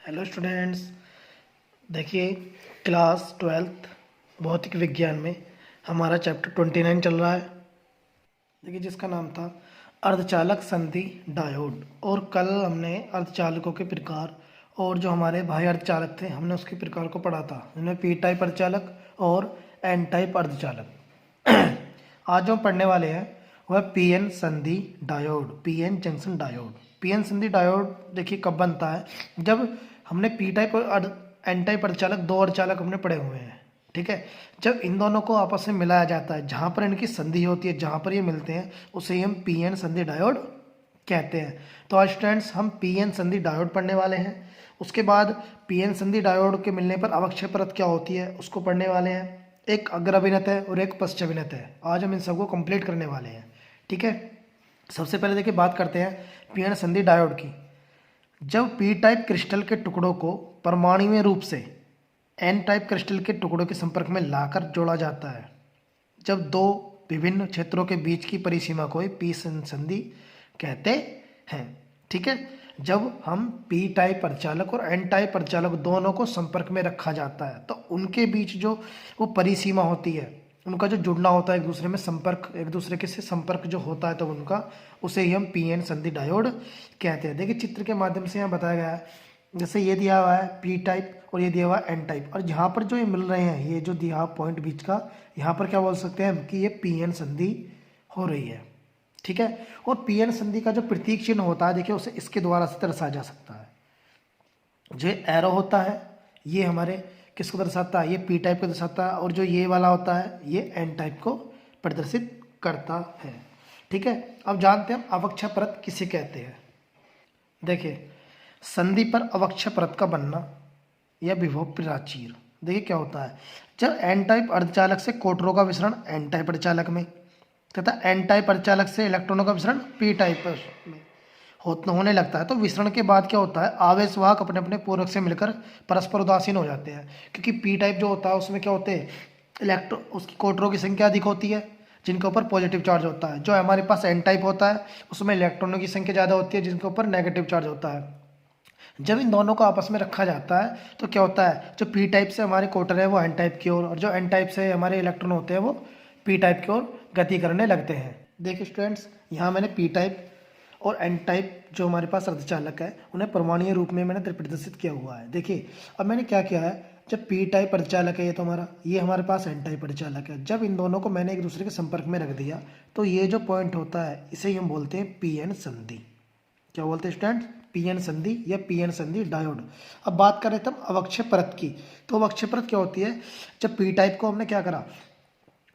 Hello students. देखिए, class 12th भौतिक विज्ञान में हमारा चैप्टर 29 चल रहा है। देखिए, जिसका नाम था अर्धचालक संधि डायोड। और कल हमने अर्धचालकों के प्रकार और जो हमारे बाह्य अर्धचालक थे हमने उसके प्रकार को पढ़ा था, जिनमें पी टाइप अर्धचालक और एन टाइप अर्धचालक। आज जो हम पढ़ने वाले हैं वह पीएन संधि diode, PN junction diode. PN संधि डायोड देखिए कब बनता है, जब हमने पी टाइप और एन टाइप अर्धचालक, दो अर्धचालक हमने पढ़े हुए हैं, ठीक है। जब इन दोनों को आपस में मिलाया जाता है, जहाँ पर इनकी संधि होती है, जहाँ पर ये मिलते हैं, उसे ही हम पीएन संधि डायोड कहते हैं। तो आज स्टूडेंट्स हम पीएन संधि डायोड पढ़ने वाले हैं। उसके बाद पीएन संधि डायोड के मिलने पर अवक्षय परत क्या होती है उसको पढ़ने वाले हैं। एक अग्र अभिनत है और एक पश्च अभिनत है। आज हम इन सबको कंप्लीट करने वाले हैं, ठीक है। सबसे पहले देखिए बात करते हैं पीएन संधि डायोड की। जब पी टाइप क्रिस्टल के टुकड़ों को परमाणुीय रूप से एन टाइप क्रिस्टल के टुकड़ों के संपर्क में लाकर जोड़ा जाता है, जब दो विभिन्न क्षेत्रों के बीच की परिसीमा को पी संधि कहते हैं, ठीक है। जब हम पी टाइप अर्धचालक और एन टाइप अर्धचालक दोनों को संपर्क में रखा जाता है तो उनके बीच जो वो परिसीमा होती है, उनका जो जुड़ना होता है एक दूसरे में, संपर्क, एक दूसरे के से संपर्क जो होता है तो उनका, उसे ही हम पीएन संधि डायोड कहते हैं। देखिए चित्र के माध्यम से यहाँ बताया गया है, जैसे ये दिया हुआ है पी टाइप और ये दिया हुआ है एन टाइप, और जहाँ पर जो ये मिल रहे हैं, ये जो दिया पॉइंट बीच का, यहाँ पर क्या बोल सकते हैं हम कि ये पीएन संधि हो रही है, ठीक है। और पीएन संधि का जो प्रतीक चिन्ह होता है, देखिए उसे इसके द्वारा से दर्शाया जा सकता है। जो एरो होता है ये हमारे किसको दर्शाता है, ये पी टाइप को दर्शाता है, और जो ये वाला होता है ये एन टाइप को प्रदर्शित करता है, ठीक है। अब जानते हैं हम अवक्षय परत किसे कहते हैं। देखिए, संधि पर अवक्षय परत का बनना या विभव प्राचीर। देखिए क्या होता है, जब एन टाइप अर्धचालक से कोटरों का विसरण एन टाइप अर्धचालक में तथा एन टाइप अर्धचालक से इलेक्ट्रॉनों का विसरण पी टाइप में होने लगता है, तो विसरण के बाद क्या होता है, आवेशवाहक अपने अपने पूरक से मिलकर परस्पर उदासीन हो जाते हैं। क्योंकि पी टाइप जो होता है उसमें क्या होते हैं, उसकी कोटरों की संख्या अधिक होती है जिनके ऊपर पॉजिटिव चार्ज होता है। जो हमारे पास एन टाइप होता है उसमें इलेक्ट्रॉनों की संख्या ज़्यादा होती है जिनके ऊपर नेगेटिव चार्ज होता है। जब इन दोनों को आपस में रखा जाता है तो क्या होता है, जो पी टाइप से हमारे कोटर है वो एन टाइप की ओर, और जो एन टाइप से हमारे इलेक्ट्रॉन होते हैं वो पी टाइप की ओर गति करने लगते हैं। देखिए स्टूडेंट्स, यहाँ मैंने पी टाइप और एन टाइप जो हमारे पास अर्धचालक है उन्हें परमाणुीय रूप में मैंने प्रदर्शित किया हुआ है। देखिए अब मैंने क्या किया है, जब पी टाइप अर्धचालक है ये तो हमारा, ये हमारे पास एन टाइप अर्धचालक है, जब इन दोनों को मैंने एक दूसरे के संपर्क में रख दिया तो ये जो पॉइंट होता है इसे ही हम बोलते हैं पीएन संधि। क्या बोलते हैं स्टूडेंट, पीएन संधि या पीएन संधि डायोड। अब बात करें तब अवक्षय परत की, तो अवक्षय परत क्या होती है, जब पी टाइप को हमने क्या करा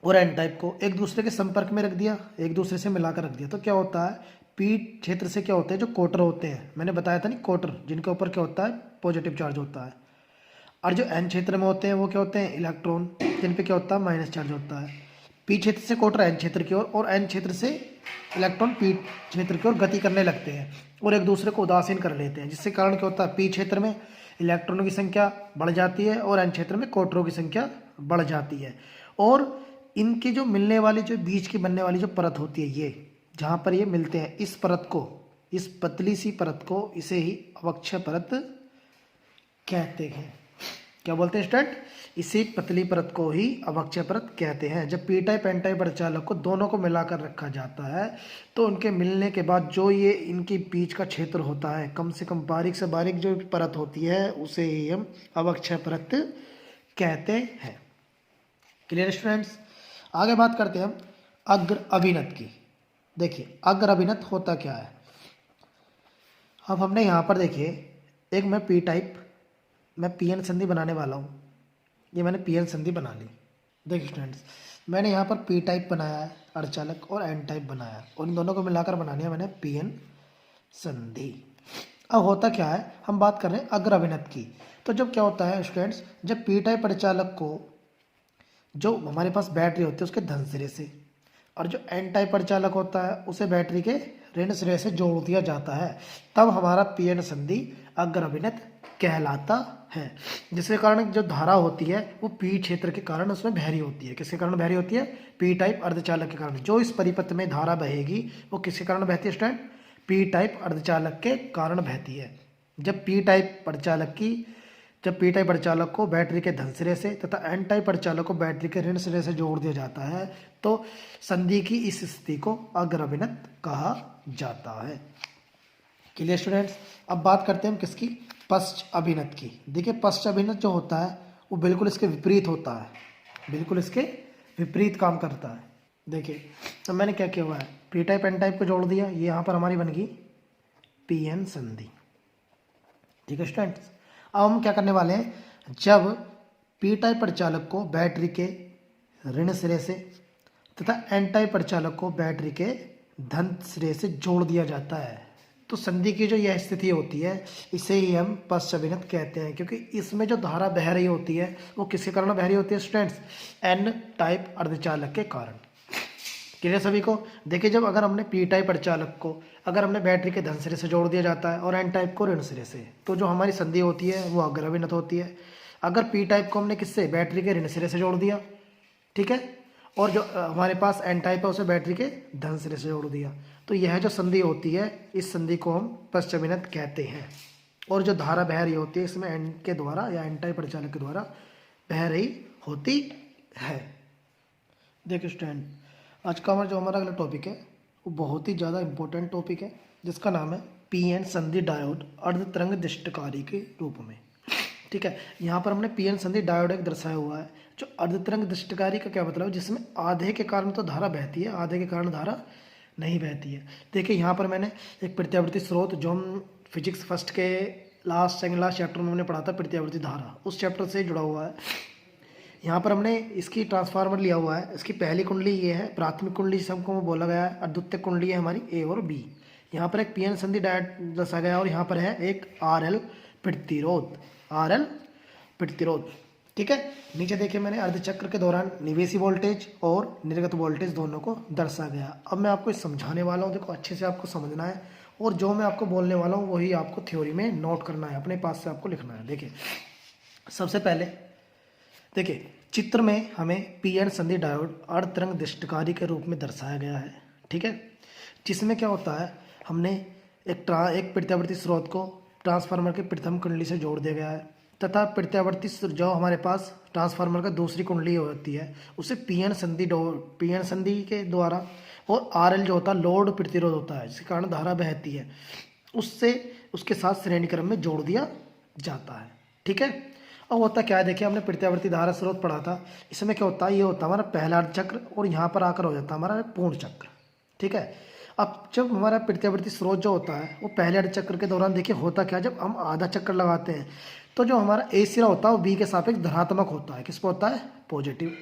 और एन टाइप को एक दूसरे के संपर्क में रख दिया, एक दूसरे से मिलाकर रख दिया, तो क्या होता है, पी क्षेत्र से क्या होते हैं, जो कोटर होते हैं, मैंने बताया था नहीं, कोटर जिनके ऊपर क्या होता है पॉजिटिव चार्ज होता है, और जो एन क्षेत्र में होते हैं वो क्या होते हैं इलेक्ट्रॉन, जिन पे क्या होता है माइनस चार्ज होता है। पी क्षेत्र से कोटर एन क्षेत्र की ओर और एन क्षेत्र से इलेक्ट्रॉन पी क्षेत्र की ओर गति करने लगते हैं और एक दूसरे को उदासीन कर लेते हैं, जिससे कारण क्या होता है, पी क्षेत्र में इलेक्ट्रॉनों की संख्या बढ़ जाती है और एन क्षेत्र में कोटरों की संख्या बढ़ जाती है। और इनके जो मिलने वाली, जो बीच की बनने वाली जो परत होती है, ये जहाँ पर ये मिलते हैं, इस परत को, इस पतली सी परत को, इसे ही अवक्षय परत कहते हैं। क्या बोलते हैं स्टूडेंट, इसी पतली परत को ही अवक्षय परत कहते हैं। जब पी टाइप एन टाइप अर्धचालक को दोनों को मिलाकर रखा जाता है तो उनके मिलने के बाद जो ये इनके बीच का क्षेत्र होता है, कम से कम बारीक से बारीक जो परत होती है, उसे ही हम अवक्षय परत कहते हैं। क्लियर स्टूडेंट्स, आगे बात करते हैं हम अग्र अभिनत की। देखिए अग्र अभिनत होता क्या है। अब हमने यहाँ पर देखिए, एक मैं पी टाइप, मैं पीएन संधि बनाने वाला हूँ, ये मैंने पीएन संधि बना ली। देखिए स्टूडेंट्स, मैंने यहाँ पर पी टाइप बनाया है अर्धचालक और एन टाइप बनाया है, और इन दोनों को मिलाकर बनानी है मैंने पीएन संधि। अब होता क्या है, हम बात कर रहे हैं अग्र अभिनत की। तो जब क्या होता है स्टूडेंट्स, जब पी टाइप अर्धचालक को, जो हमारे पास बैटरी होती है उसके धन सिरे से, और जो एन टाइप अर्धचालक होता है उसे बैटरी के ऋण सिरे से जोड़ दिया जाता है, तब हमारा पीएन संधि अग्र अभिनत कहलाता है। जिसके कारण जो धारा होती है वो पी क्षेत्र के कारण उसमें बहरी होती है। किसके कारण बहरी होती है, पी टाइप अर्धचालक के कारण। जो इस परिपथ में धारा बहेगी वो किसके कारण बहती है स्टूडेंट, पी टाइप अर्धचालक के कारण बहती है। जब पी टाइप प्रचालक को बैटरी के धन सिरे से तथा एन टाइप प्रचालक को बैटरी के ऋण सिरे से जोड़ दिया जाता है तो संधि की इस स्थिति को अग्रभिन्नत कहा जाता है। Clear students. अब बात करते हैं हम किसकी, पश्च अभिन्नत की। देखिए पश्च अभिन्नत जो होता है वो बिल्कुल इसके विपरीत होता है, बिल्कुल इसके विपरीत काम करता है। देखिए तो मैंने क्या किया हुआ है, पी टाइप एन टाइप को जोड़ दिया, ये यहाँ पर हमारी बन गई पी एन संधि। ठीक है स्टूडेंट्स। अब हम क्या करने वाले हैं, जब पी टाइप प्रचालक को बैटरी के ऋण सिरे से तथा एन टाइप प्रचालक को बैटरी के धन सिरे से जोड़ दिया जाता है तो संधि की जो यह स्थिति होती है इसे ही हम पश्च अभिन्नत कहते हैं, क्योंकि इसमें जो धारा बह रही होती है वो किसके कारण बह रही होती है स्टूडेंट्स, एन टाइप अर्धचालक के कारण। क्लियर सभी को। देखिए जब अगर हमने पी टाइप प्रचालक को अगर हमने बैटरी के धन सिरे से जोड़ दिया जाता है और एन टाइप को ऋण सिरे से, तो जो हमारी संधि होती है वो अग्रभिन्नत होती है। अगर पी टाइप को हमने किससे, बैटरी के ऋण सिरे से जोड़ दिया, ठीक है, और जो हमारे पास एन टाइप है उसे बैटरी के धन सिरे से जोड़ दिया, तो यह जो संधि होती है इस संधि को हम पश्च अभिन्नत कहते हैं। और जो धारा बह रही होती है इसमें एन के द्वारा या एन टाइप प्रचालक के द्वारा बह रही होती है। देखिए स्टूडेंट, आज का जो हमारा अगला टॉपिक है वो बहुत ही ज़्यादा इंपॉर्टेंट टॉपिक है जिसका नाम है पी एन संधि डायोड अर्धतरंग दृष्टिकारी के रूप में। ठीक है, यहाँ पर हमने पी एन संधि डायोड एक दर्शाया हुआ है। जो अर्धतरंग दृष्टिकारी का क्या मतलब है, जिसमें आधे के कारण तो धारा बहती है, आधे के कारण धारा नहीं बहती है। देखिए यहाँ पर मैंने एक प्रत्यावर्ती स्रोत, जो हम फिजिक्स फर्स्ट के सेकंड लास्ट चैप्टर में हमने पढ़ा था प्रत्यावर्ती धारा, उस चैप्टर से जुड़ा हुआ है। यहाँ पर हमने इसकी ट्रांसफार्मर लिया हुआ है। इसकी पहली कुंडली ये है, प्राथमिक कुंडली जिसे हमको बोला गया है, और द्वितीय कुंडली है हमारी ए और बी। यहाँ पर एक पी एन संधि डायोड दर्शाया गया और यहाँ पर है एक आर एल प्रतिरोध। ठीक है, नीचे देखिए मैंने अर्धचक्र के दौरान निवेशी वोल्टेज और निर्गत वोल्टेज दोनों को दर्शाया गया। अब मैं आपको समझाने वाला हूँ, देखो अच्छे से आपको समझना है और जो मैं आपको बोलने वाला हूँ वही आपको थ्योरी में नोट करना है, अपने पास से आपको लिखना है। देखिए सबसे पहले देखिए चित्र में हमें पी एन संधि डायोड अर्धतरंग दृष्टिकारी के रूप में दर्शाया गया है। ठीक है, जिसमें क्या होता है, हमने एक प्रत्यावर्ती स्रोत को ट्रांसफार्मर के प्रथम कुंडली से जोड़ दिया गया है तथा प्रत्यावर्ती जो हमारे पास ट्रांसफार्मर का दूसरी कुंडली होती है उसे पी एन संधि के द्वारा, और आर एल जो होता है लोड प्रतिरोध होता है जिसके कारण धारा बहती है, उससे उसके साथ श्रेणी क्रम में जोड़ दिया जाता है। ठीक है, अब होता क्या है, देखिए हमने प्रत्यावर्ती धारा स्रोत पढ़ा था, इसमें क्या होता है, ये होता है हमारा पहला अर्धचक्र और यहाँ पर आकर हो जाता है हमारा पूर्ण चक्र। ठीक है, अब जब हमारा प्रत्यावर्ती स्रोत जो होता है वो पहले अर्धचक्र के दौरान देखिए होता क्या, जब हम आधा चक्कर लगाते हैं तो जो हमारा ए सिरा होता है वो बी के सापेक्ष धनात्मक होता है। किस पर होता है, पॉजिटिव।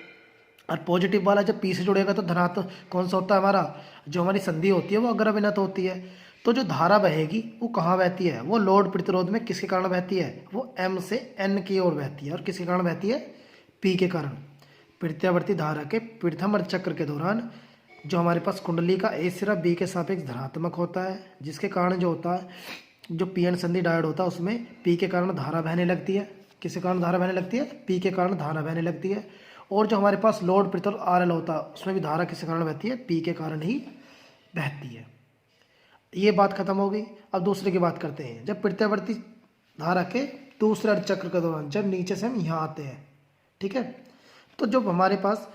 और पॉजिटिव वाला जब पी से जुड़ेगा तो धनात्मक कौन सा होता है हमारा, जो हमारी संधि होती है वो अग्रभिन्नत होती है। तो जो धारा बहेगी वो कहाँ बहती है, वो लोड प्रतिरोध में किसके कारण बहती है, वो एम से एन की ओर बहती है। और किसके कारण बहती है, पी के कारण। प्रत्यावर्ती धारा के प्रथम अर्धचक्र के दौरान जो हमारे पास कुंडली का ए सिरा बी के सापेक्ष धनात्मक होता है, जिसके कारण जो होता है जो पी एन संधि डायोड होता है उसमें पी के कारण धारा बहने लगती है। किसके कारण धारा बहने लगती है, पी के कारण धारा बहने लगती है। और जो हमारे पास लोड प्रतिरोध आर एल होता है उसमें भी धारा किसके कारण बहती है, पी के कारण ही बहती है। ये बात खत्म हो गई। अब दूसरे की बात करते हैं, जब प्रत्यावर्ती धारा के दूसरे अर्धचक्र के दौरान जब नीचे से हम यहाँ आते हैं, ठीक है, तो जब हमारे पास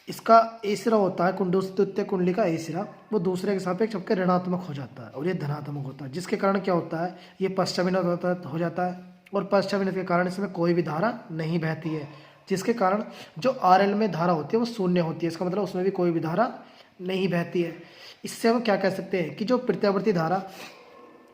इसका ए सिरा होता है द्वितीय कुंडली का ए सिरा, वो दूसरे के सापेक्ष आपके ऋणात्मक हो जाता है और ये धनात्मक होता है, जिसके कारण क्या होता है, ये पश्चाभिन्नत हो जाता है। और पश्चाभिन्नत के कारण इसमें कोई भी धारा नहीं बहती है, जिसके कारण जो आर एल में धारा होती है वो शून्य होती है। इसका मतलब उसमें भी कोई भी धारा नहीं बहती है। इससे हम क्या कह सकते हैं कि जो प्रत्यावर्ती धारा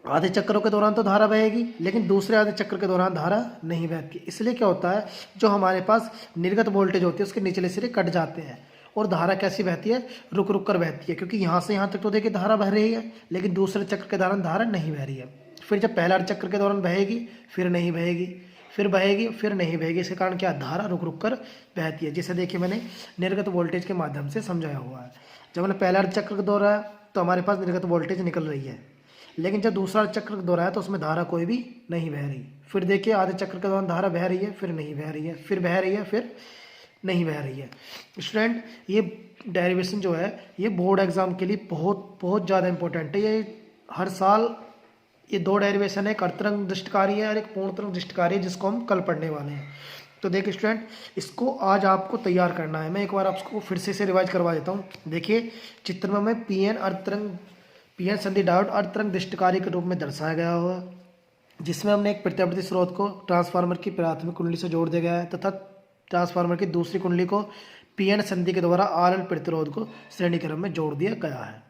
आधे चक्रों के दौरान तो धारा बहेगी लेकिन दूसरे आधे चक्र के दौरान धारा नहीं बहती। इसलिए क्या होता है, जो हमारे पास निर्गत वोल्टेज होती है उसके निचले सिरे कट जाते हैं और धारा कैसी बहती है, रुक रुक कर बहती है, क्योंकि यहाँ से यहाँ तक तो देखिए धारा बह रही है लेकिन दूसरे चक्र के दौरान धारा नहीं बह रही है। फिर जब पहला चक्र के दौरान बहेगी फिर नहीं बहेगी, फिर बहेगी फिर नहीं बहेगी। इसके कारण क्या, धारा रुक रुक कर बहती है, जिसे देखिए मैंने निर्गत वोल्टेज के माध्यम से समझाया हुआ है। जब हमने पहला चक्र दोहराया तो हमारे पास निर्गत वोल्टेज निकल रही है, लेकिन जब दूसरा चक्र दोहराया तो उसमें धारा कोई भी नहीं बह रही। फिर देखिए आधे चक्र के दौरान धारा बह रही है, फिर नहीं बह रही है, फिर बह रही है, फिर नहीं बह रही है। स्टूडेंट, ये डेरिवेशन जो है ये बोर्ड एग्जाम के लिए बहुत बहुत ज़्यादा इंपॉर्टेंट है। ये हर साल ये दो डेरिवेशन है, एक अर्धतरंग दृष्टिकारी है और एक पूर्ण तरंग दृष्टिकारी है, जिसको हम कल पढ़ने वाले हैं। तो देखिए स्टूडेंट, इसको आज आपको तैयार करना है। मैं एक बार आपको फिर से रिवाइज करवा देता हूँ। देखिए चित्र में हमें पीएन संधि डायोड अर्धतरंग दृष्टिकारी के रूप में दर्शाया गया हुआ, जिसमें हमने एक प्रत्यावर्ती स्रोत को ट्रांसफार्मर की प्राथमिक कुंडली से जोड़ दिया गया है तथा ट्रांसफार्मर की दूसरी कुंडली को पीएन संधि के द्वारा आरएल प्रतिरोध को श्रेणी क्रम में जोड़ दिया गया है।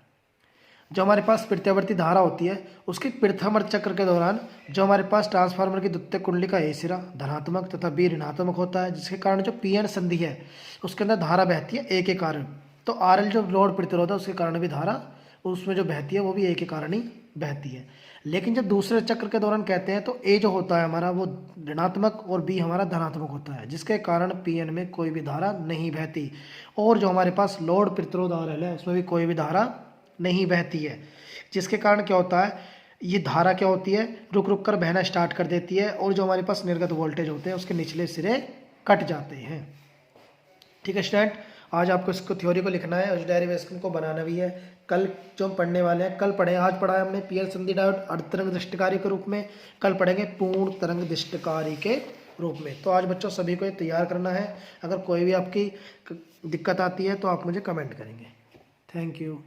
जो हमारे पास प्रत्यावर्ती धारा होती है, उसके प्रथम चक्र के दौरान जो हमारे पास ट्रांसफार्मर की द्वितीयक कुंडली का ए सिरा धनात्मक तथा बी ऋणात्मक होता है, जिसके कारण जो पीएन संधि है उसके अंदर धारा बहती है ए के कारण। तो आरएल जो लोड प्रतिरोध है उसके कारण भी धारा उसमें जो बहती है वो भी ए के कारण ही बहती है। लेकिन जब दूसरे चक्र के दौरान कहते हैं तो ए जो होता है हमारा वो ऋणात्मक और बी हमारा धनात्मक होता है, जिसके कारण पीएन में कोई भी धारा नहीं बहती। और जो हमारे पास लोड प्रतिरोध आरएल है उसमें भी कोई भी धारा नहीं बहती है, जिसके कारण क्या होता है, ये धारा क्या होती है, रुक रुक कर बहना स्टार्ट कर देती है और जो हमारे पास निर्गत वोल्टेज होते हैं उसके निचले सिरे कट जाते हैं। ठीक है स्टूडेंट, आज आपको इसको थ्योरी को लिखना है और डेरिवेशन को बनाना भी है। कल जो हम पढ़ने वाले हैं, कल पढ़े, आज पढ़ा है हमने पीएन संधि डायोड अर्धतरंग दृष्टिकारी के रूप में, कल पढ़ेंगे पूर्ण तरंग दृष्टिकारी के रूप में। तो आज बच्चों सभी को ये तैयार करना है। अगर कोई भी आपकी दिक्कत आती है तो आप मुझे कमेंट करेंगे। Thank you.